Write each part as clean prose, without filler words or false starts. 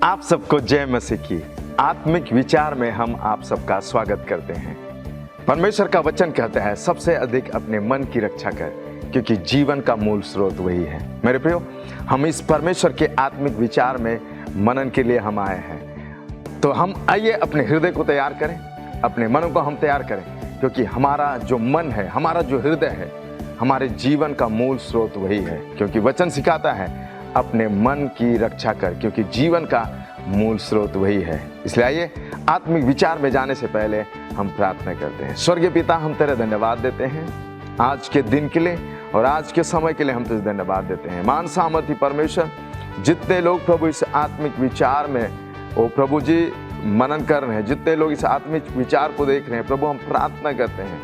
आप सबको जय मसीह की आत्मिक विचार में हम आप सबका स्वागत करते हैं। परमेश्वर का वचन कहता है सबसे अधिक अपने मन की रक्षा कर, क्योंकि जीवन का मूल स्रोत वही है। मेरे प्रियो, हम इस परमेश्वर के आत्मिक विचार में मनन के लिए हम आए हैं। तो हम आइए अपने हृदय को तैयार करें, अपने मनों को हम तैयार करें, क्योंकि हमारा जो मन है, हमारा जो हृदय है, हमारे जीवन का मूल स्रोत वही है। क्योंकि वचन सिखाता है अपने मन की रक्षा कर, क्योंकि जीवन का मूल स्रोत वही है। इसलिए आइए आत्मिक विचार में जाने से पहले हम प्रार्थना करते हैं। स्वर्गीय पिता, हम तेरे धन्यवाद देते हैं आज के दिन के लिए और आज के समय के लिए हम तुझे धन्यवाद देते हैं। मान सामर्थी परमेश्वर, जितने लोग प्रभु इस आत्मिक विचार में ओ प्रभु जी मनन कर रहे हैं, जितने लोग इस आत्मिक विचार को देख रहे हैं, प्रभु हम प्रार्थना करते हैं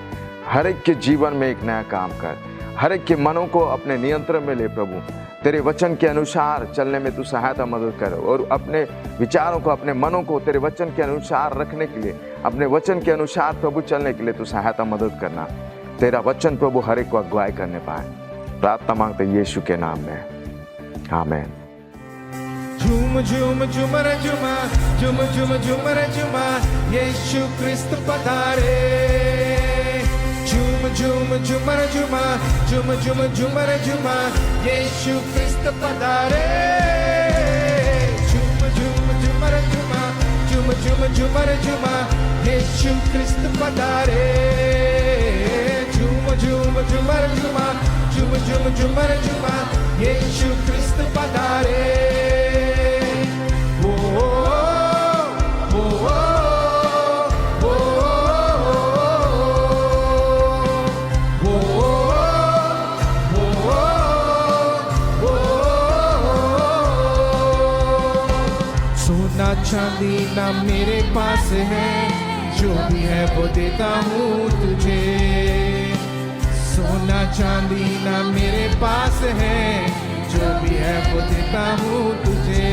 हर एक के जीवन में एक नया काम कर, हर एक के मनों को अपने नियंत्रण में ले। प्रभु तेरे वचन के अनुसार चलने में तू सहायता मदद कर और अपने विचारों को, अपने मनों को तेरे वचन के अनुसार रखने के लिए, अपने वचन के अनुसार प्रभु चलने के लिए तू सहायता मदद करना। तेरा वचन प्रभु हर एक को अगुवाई करने पाए, प्रार्थना मांगते यीशु के नाम में, आमीन। झूम झूम झूमर झूमा, झूम झूम झूमर झूमा, यीशु क्रिस्त पधारे। झूम झूम झूमर झूमा, झूम झूम झूमर झूमा, यीशु क्रिस्त पधारे। झूम झूम झूमर झूमा, झूम झूम झूमर झूमा, यीशु क्रिस्त पधारे। झूम झूम झूमर झूमा, झूम झूम झूमर झूमा, यीशु क्रिस्त पधारे। सोना चांदी ना मेरे पास है, जो भी है वो देता हूँ तुझे। सोना चांदी ना मेरे पास है, जो भी है वो देता हूँ तुझे।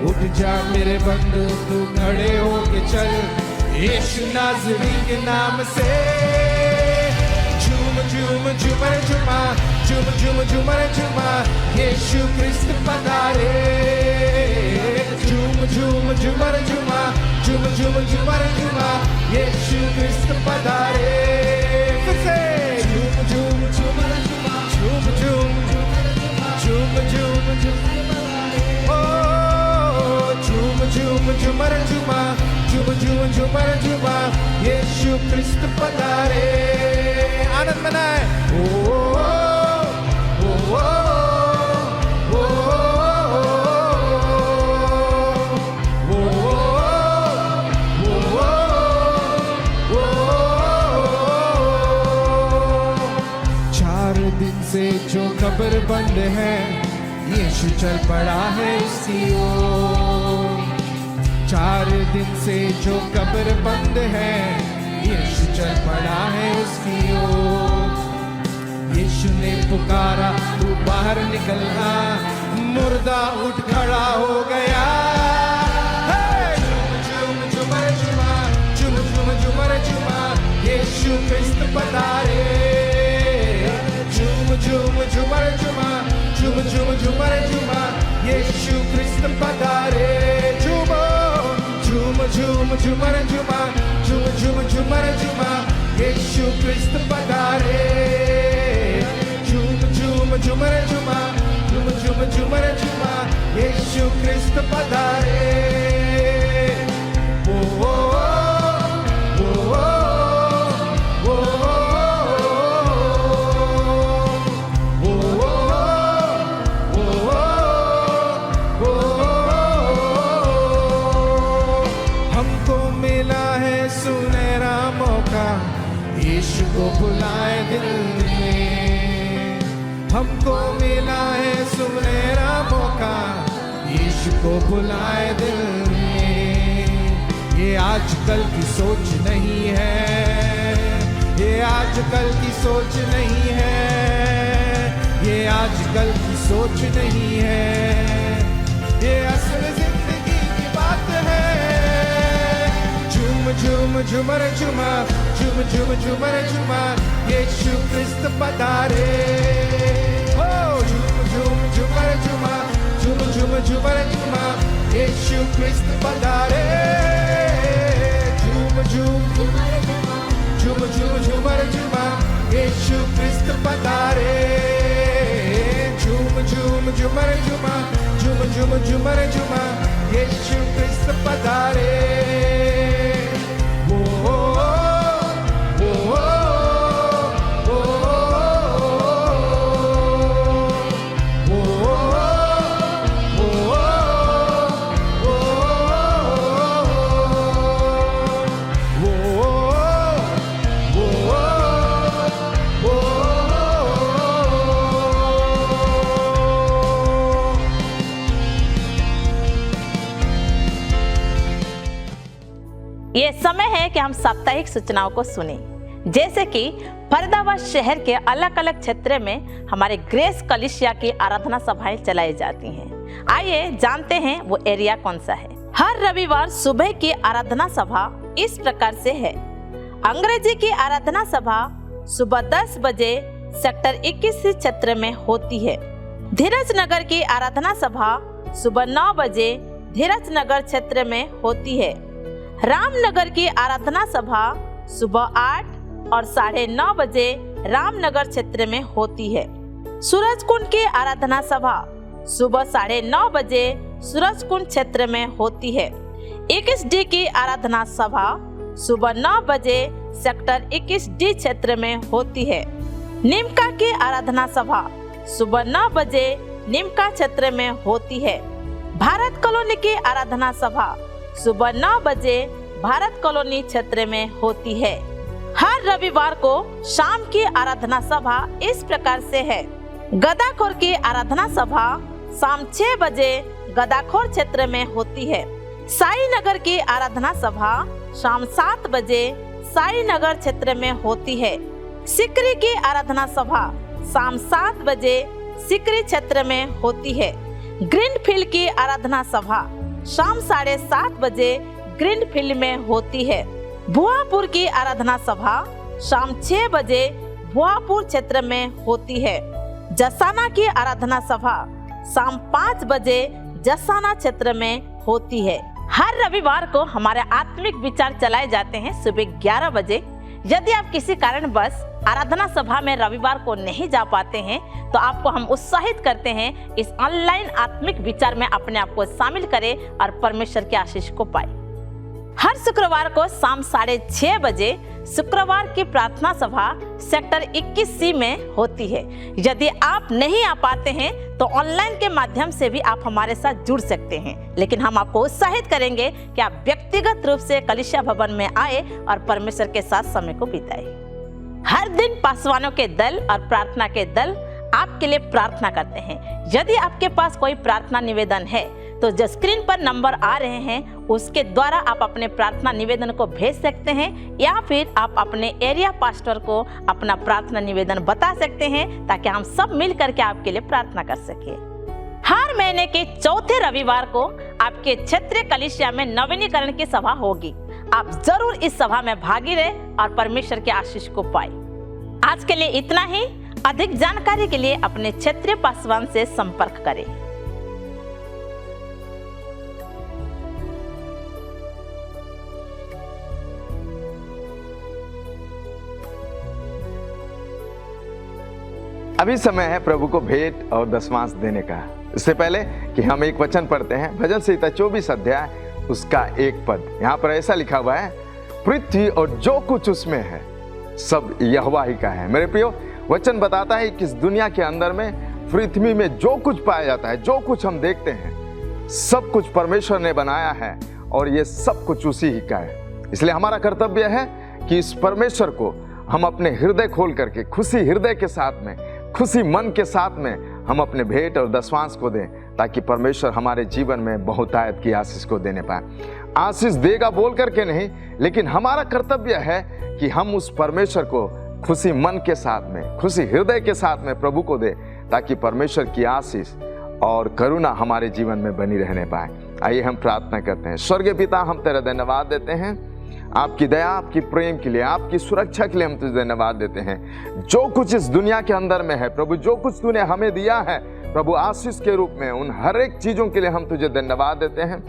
उठ जा मेरे बंधु, तू खड़े होके चल यीशु नाज़री के नाम से। झूम झूम झूमर झूमा, झूम झूम झूमर झूमा, यीशु क्रिस्त पधारे। झूम झूम झूमर झूमा, झूम झूम झूमर झूमा, यीशु क्रिस्त पधारे। फिर से झूम झूम झूमर झूमा, झूम झूम झूम झूम झूम झूम झूमर झूमा, झूम झूम झूमर झूमा, यीशु क्रिस्त पधारे। आनंद मनाए। ओ ओ ओ से जो कब्र बंद है, यीशु चल पड़ा है उसकी ओर। 4 दिन से जो कब्र बंद है, यीशु चल पड़ा है उसकी ओर। यीशु ने पुकारा, तू बाहर निकल आ, मुर्दा उठ खड़ा हो गया। झूम झूम झूमर झूमा, झूम झूम झूमर झूमा, यीशु क्रिस्त पधारे। झूम झूम झूमर झूमा, झूम झूम झूमर झूमा, यीशु क्रिस्त पधारे। झूमो झूम झूम झूमर झूमा, झूम झूम झूमर झूमा, यीशु क्रिस्त पधारे। झूम झूम झूमर झूमा, झूम झूम झूमर झूमा, यीशु क्रिस्त पधारे। ओ ओ यीशु को बुलाए दिल में, हमको मिला है सुनहरा मौका, यीशु को बुलाए दिल में। ये आजकल की सोच नहीं है, ये आजकल की सोच नहीं है, ये आजकल की सोच नहीं है, ये असल जिंदगी की बात है। झूम झूम झूमर झूमा, झूम झूम झूमर झूमा, यीशु क्रिस्त पधारे। हो झूम झूम झूमर झूमा, झूम झूम झूमर झूमा, यीशु क्रिस्त पधारे झूम झूम झूम झूम झूमर झूमा यीशु क्रिस्त पधारे झूम झूम झूमर झूमा झूम झूम झूमर झूमा यीशु क्रिस्त पधारे ओ ओ ओ ओ ये समय है कि हम साप्ताहिक सूचनाओं को सुने, जैसे कि फरीदाबाद शहर के अलग अलग क्षेत्र में हमारे ग्रेस कलीसिया की आराधना सभाएं चलाई जाती हैं। आइए जानते हैं वो एरिया कौन सा है। हर रविवार सुबह की आराधना सभा इस प्रकार से है। अंग्रेजी की आराधना सभा सुबह 10 बजे सेक्टर 21 क्षेत्र में होती है। धीरज नगर की आराधना सभा सुबह 9 बजे धीरज नगर क्षेत्र में होती है। रामनगर की आराधना सभा सुबह 8 और 9:30 बजे रामनगर क्षेत्र में होती है। सूरजकुंड की आराधना सभा सुबह 9:30 बजे सूरजकुंड क्षेत्र में होती है। 21D की आराधना सभा सुबह 9 बजे सेक्टर 21D क्षेत्र में होती है। निमका की आराधना सभा सुबह 9 बजे निमका क्षेत्र में होती है। भारत कॉलोनी की आराधना सभा सुबह 9 बजे भारत कॉलोनी क्षेत्र में होती है। हर रविवार को शाम की आराधना सभा इस प्रकार से है। गदाखोर की आराधना सभा शाम 6 बजे गदाखोर क्षेत्र में होती है। साई नगर की आराधना सभा शाम 7 बजे साई नगर क्षेत्र में होती है। सिकरी की आराधना सभा शाम 7 बजे सिकरी क्षेत्र में होती है। ग्रीनफील्ड की आराधना सभा शाम 7:30 बजे ग्रीनफील्ड में होती है। भुआपुर की आराधना सभा शाम 6 बजे भुआपुर क्षेत्र में होती है। जसाना की आराधना सभा शाम 5 बजे जसाना क्षेत्र में होती है। हर रविवार को हमारे आत्मिक विचार चलाए जाते हैं सुबह 11 बजे। यदि आप किसी कारणवश आराधना सभा में रविवार को नहीं जा पाते हैं तो आपको हम उत्साहित करते हैं इस ऑनलाइन आत्मिक विचार में अपने आप को शामिल करें और परमेश्वर के आशीष को पाए। हर शुक्रवार को शाम 6:30 बजे शुक्रवार की प्रार्थना सभा सेक्टर 21C में होती है। यदि आप नहीं आ पाते हैं तो ऑनलाइन के माध्यम से भी आप हमारे साथ जुड़ सकते हैं, लेकिन हम आपको उत्साहित करेंगे कि आप व्यक्तिगत रूप से कलीसिया भवन में आए और परमेश्वर के साथ समय को बिताए। हर दिन पासवानों के दल और प्रार्थना के दल आपके लिए प्रार्थना करते हैं। यदि आपके पास कोई प्रार्थना निवेदन है तो जो स्क्रीन पर नंबर आ रहे हैं उसके द्वारा आप अपने प्रार्थना निवेदन को भेज सकते हैं, या फिर आप अपने एरिया पास्टर को अपना प्रार्थना निवेदन बता सकते हैं ताकि हम सब मिल करके आपके लिए प्रार्थना कर सके। हर महीने के चौथे रविवार को आपके क्षेत्रीय कलीसिया में नवीनीकरण की सभा होगी। आप जरूर इस सभा में भागी रहे और परमेश्वर के आशीष को पाए। आज के लिए इतना ही। अधिक जानकारी के लिए अपने क्षेत्रीय पासवान से संपर्क करें। अभी समय है प्रभु को भेंट और दशमांश देने का। इससे पहले कि हम एक वचन पढ़ते हैं, भजन संहिता 24 अध्याय उसका 1 पद। यहाँ पर ऐसा लिखा हुआ है, पृथ्वी और जो कुछ उसमें है सब यहोवा ही का है। मेरे प्रियो, वचन बताता है कि इस दुनिया के अंदर में पृथ्वी में जो कुछ पाया जाता है, जो कुछ हम देखते हैं, सब कुछ परमेश्वर ने बनाया है और ये सब कुछ उसी ही का है। इसलिए हमारा कर्तव्य है कि इस परमेश्वर को हम अपने हृदय खोल करके खुशी हृदय के साथ में, खुशी मन के साथ में हम अपने भेंट और दशमांश को दें, ताकि परमेश्वर हमारे जीवन में बहुतायत की आशीष को देने पाए। आशीष देगा बोल करके नहीं, लेकिन हमारा कर्तव्य है कि हम उस परमेश्वर को खुशी मन के साथ में, खुशी हृदय के साथ में प्रभु को दे, ताकि परमेश्वर की आशीष और करुणा हमारे जीवन में बनी रहने पाए। आइए हम प्रार्थना करते हैं। स्वर्गीय पिता, हम तेरा धन्यवाद देते हैं आपकी दया, आपकी प्रेम के लिए, आपकी सुरक्षा के लिए हम तुझे धन्यवाद देते हैं। जो कुछ इस दुनिया के अंदर में है प्रभु, जो कुछ तूने हमें दिया है प्रभु आशीष के रूप में, उन हर एक चीज़ों के लिए हम तुझे धन्यवाद देते हैं।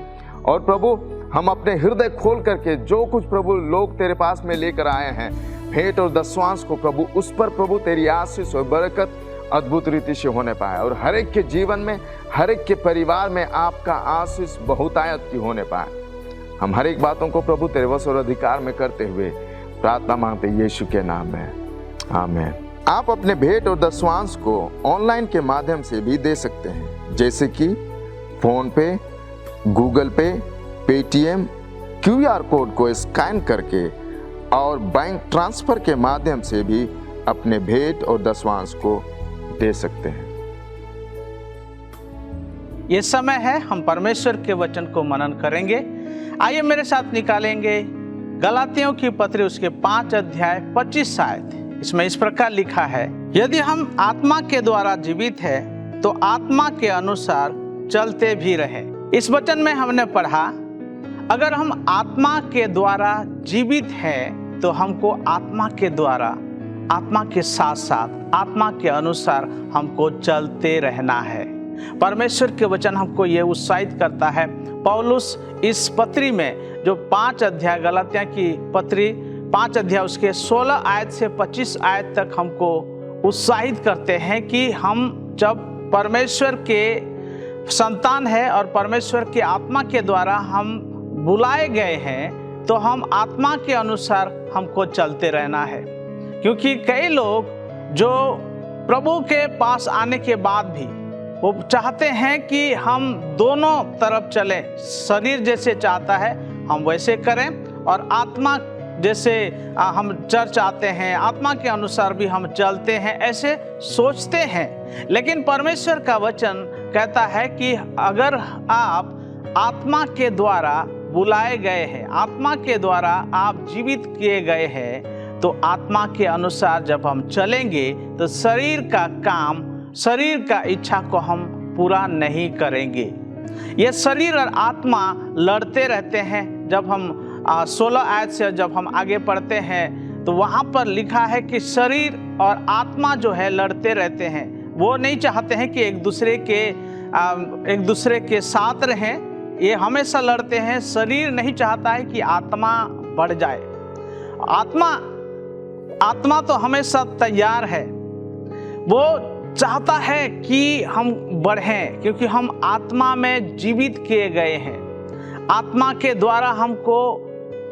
और प्रभु हम अपने हृदय खोल करके जो कुछ प्रभु लोग तेरे पास में लेकर आए हैं भेंट और दशवांश को प्रभु, उस पर प्रभु तेरी आशीष और बरकत अद्भुत रीति से होने पाए और हर एक के जीवन में, हर एक के परिवार में आपका आशीष बहुतायत की होने पाए। हम हर एक बातों को प्रभु तेरे वश और अधिकार में करते हुए प्रार्थना मांगते यीशु के नाम में, आमीन। आप अपने भेंट और दशवांश को ऑनलाइन के माध्यम से भी दे सकते हैं, जैसे कि फोन पे, गूगल पे, पेटीएम, QR कोड को स्कैन करके और बैंक ट्रांसफर के माध्यम से भी अपने भेंट और दशवांश को दे सकते हैं। ये समय है हम परमेश्वर के वचन को मनन करेंगे। आइए मेरे साथ निकालेंगे गलातियों की पत्री, उसके 5 अध्याय 25 आयत। इसमें इस प्रकार लिखा है, यदि हम आत्मा के द्वारा जीवित है तो आत्मा के अनुसार चलते भी रहे। इस वचन में हमने पढ़ा, अगर हम आत्मा के द्वारा जीवित हैं तो हमको आत्मा के द्वारा, आत्मा के साथ साथ आत्मा के अनुसार हमको चलते रहना है। परमेश्वर के वचन हमको ये उत्साहित करता है। पौलुस इस पत्री में जो 5 अध्याय, गलातिया की पत्री 5 अध्याय उसके 16 आयत से 25 आयत तक हमको उत्साहित करते हैं कि हम जब परमेश्वर के संतान है और परमेश्वर के आत्मा के द्वारा हम बुलाए गए हैं तो हम आत्मा के अनुसार हमको चलते रहना है। क्योंकि कई लोग जो प्रभु के पास आने के बाद भी वो चाहते हैं कि हम दोनों तरफ चलें, शरीर जैसे चाहता है हम वैसे करें और आत्मा जैसे हम चर्च आते हैं, आत्मा के अनुसार भी हम चलते हैं, ऐसे सोचते हैं। लेकिन परमेश्वर का वचन कहता है कि अगर आप आत्मा के द्वारा बुलाए गए हैं, आत्मा के द्वारा आप जीवित किए गए हैं, तो आत्मा के अनुसार जब हम चलेंगे तो शरीर का काम, शरीर का इच्छा को हम पूरा नहीं करेंगे। ये शरीर और आत्मा लड़ते रहते हैं। जब हम 16 आयत से जब हम आगे पढ़ते हैं तो वहाँ पर लिखा है कि शरीर और आत्मा जो है लड़ते रहते हैं। वो नहीं चाहते हैं कि एक दूसरे के साथ रहें, ये हमेशा लड़ते हैं। शरीर नहीं चाहता है कि आत्मा बढ़ जाए। आत्मा तो हमेशा तैयार है, वो चाहता है कि हम बढ़ें, क्योंकि हम आत्मा में जीवित किए गए हैं। आत्मा के द्वारा हमको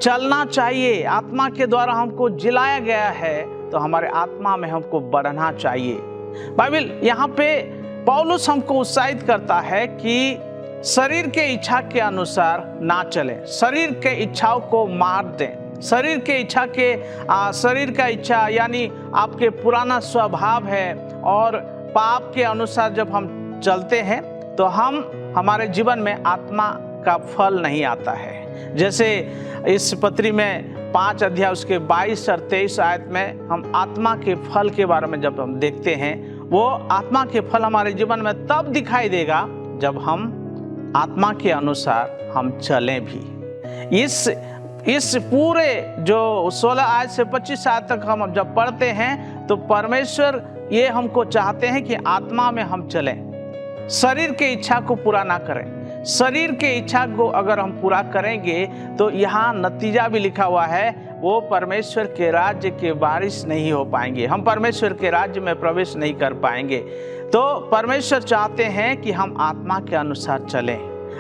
चलना चाहिए, आत्मा के द्वारा हमको जिलाया गया है, तो हमारे आत्मा में हमको बढ़ना चाहिए। बाइबल यहाँ पे पौलुस हमको उत्साहित करता है कि शरीर के इच्छा के अनुसार ना चलें, शरीर के इच्छाओं को मार दें। शरीर के इच्छा के शरीर का इच्छा यानी आपके पुराना स्वभाव है, और पाप के अनुसार जब हम चलते हैं तो हमारे जीवन में आत्मा का फल नहीं आता है। जैसे इस पत्री में 5 अध्याय उसके 22 और 23 आयत में हम आत्मा के फल के बारे में जब हम देखते हैं, वो आत्मा के फल हमारे जीवन में तब दिखाई देगा जब हम आत्मा के अनुसार हम चलें भी। इस पूरे जो 16 आयत से 25 आयत तक हम जब पढ़ते हैं तो परमेश्वर ये हमको चाहते हैं कि आत्मा में हम चलें, शरीर के इच्छा को पूरा ना करें। शरीर के इच्छा को अगर हम पूरा करेंगे तो यहाँ नतीजा भी लिखा हुआ है, वो परमेश्वर के राज्य के वारिस नहीं हो पाएंगे, हम परमेश्वर के राज्य में प्रवेश नहीं कर पाएंगे। तो परमेश्वर चाहते हैं कि हम आत्मा के अनुसार चलें,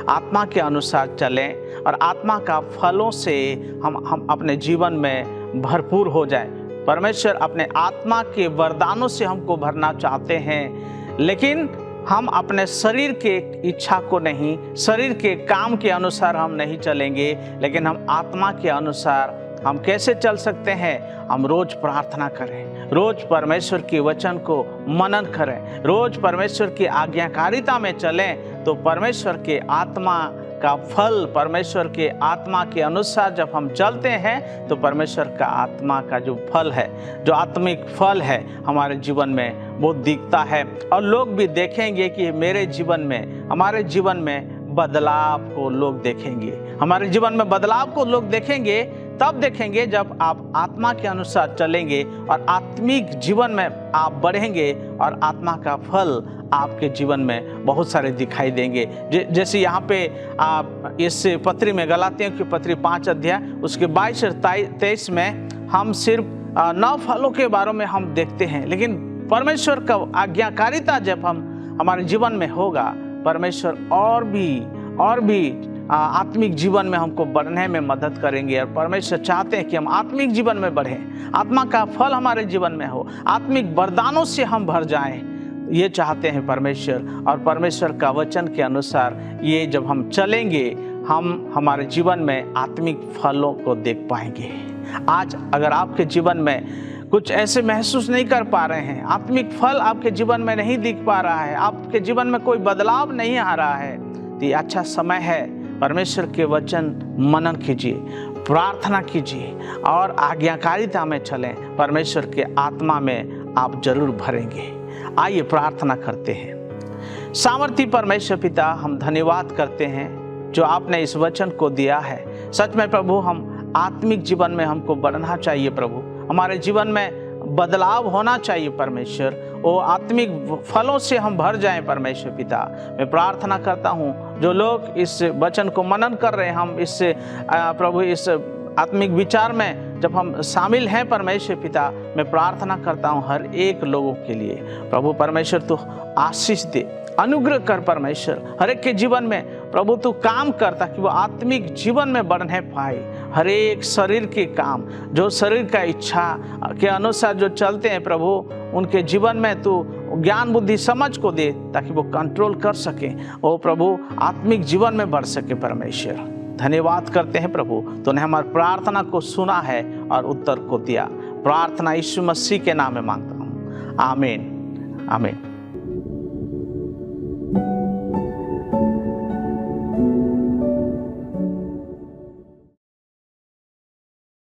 आत्मा के अनुसार चलें और आत्मा का फलों से हम अपने जीवन में भरपूर हो जाएं। परमेश्वर अपने आत्मा के वरदानों से हमको भरना चाहते हैं, लेकिन हम अपने शरीर के इच्छा को नहीं, शरीर के काम के अनुसार हम नहीं चलेंगे, लेकिन हम आत्मा के अनुसार हम कैसे चल सकते हैं? हम रोज प्रार्थना करें, रोज परमेश्वर के वचन को मनन करें, रोज परमेश्वर की आज्ञाकारिता में चलें, तो परमेश्वर के आत्मा का फल, परमेश्वर के आत्मा के अनुसार जब हम चलते हैं तो परमेश्वर का आत्मा का जो फल है, जो आत्मिक फल है, हमारे जीवन में वो दिखता है। और लोग भी देखेंगे कि मेरे जीवन में, हमारे जीवन में बदलाव को लोग देखेंगे, हमारे जीवन में बदलाव को लोग देखेंगे तब देखेंगे जब आप आत्मा के अनुसार चलेंगे और आत्मिक जीवन में आप बढ़ेंगे और आत्मा का फल आपके जीवन में बहुत सारे दिखाई देंगे। जैसे यहाँ पे आप इस पत्री में, गलातियों की पत्री 5 अध्याय उसके 22 और 23 में हम सिर्फ 9 फलों के बारे में हम देखते हैं, लेकिन परमेश्वर का आज्ञाकारिता जब हमारे जीवन में होगा, परमेश्वर और भी आत्मिक जीवन में हमको बढ़ने में मदद करेंगे। और परमेश्वर चाहते हैं कि हम आत्मिक जीवन में बढ़ें, आत्मा का फल हमारे जीवन में हो, आत्मिक वरदानों से हम भर जाएं, ये चाहते हैं परमेश्वर। और परमेश्वर का वचन के अनुसार ये जब हम चलेंगे, हम हमारे जीवन में आत्मिक फलों को देख पाएंगे। आज अगर आपके जीवन में कुछ ऐसे महसूस नहीं कर पा रहे हैं, आत्मिक फल आपके जीवन में नहीं दिख पा रहा है, आपके जीवन में कोई बदलाव नहीं आ रहा है, तो ये अच्छा समय है, परमेश्वर के वचन मनन कीजिए, प्रार्थना कीजिए और आज्ञाकारिता में चलें। परमेश्वर के आत्मा में आप जरूर भरेंगे। आइए प्रार्थना करते हैं। सामर्थी परमेश्वर पिता, हम धन्यवाद करते हैं जो आपने इस वचन को दिया है। सच में प्रभु, हम आत्मिक जीवन में हमको बढ़ना चाहिए प्रभु, हमारे जीवन में बदलाव होना चाहिए परमेश्वर, वो आत्मिक फलों से हम भर जाएं परमेश्वर पिता। मैं प्रार्थना करता हूँ जो लोग इस वचन को मनन कर रहे हैं, हम इस प्रभु इस आत्मिक विचार में जब हम शामिल हैं परमेश्वर पिता, मैं प्रार्थना करता हूँ हर एक लोगों के लिए प्रभु परमेश्वर तू आशीष दे, अनुग्रह कर परमेश्वर, हर एक के जीवन में प्रभु तू काम कर ताकि वो आत्मिक जीवन में बढ़ने पाए। हर एक शरीर के काम, जो शरीर का इच्छा के अनुसार जो चलते हैं प्रभु, उनके जीवन में तू ज्ञान बुद्धि समझ को दे ताकि वो कंट्रोल कर सके, वो प्रभु आत्मिक जीवन में बढ़ सके। परमेश्वर धन्यवाद करते हैं प्रभु, तूने हमारी प्रार्थना को सुना है और उत्तर को दिया। प्रार्थना यीशु मसीह के नाम में मांगता हूँ, आमीन आमीन।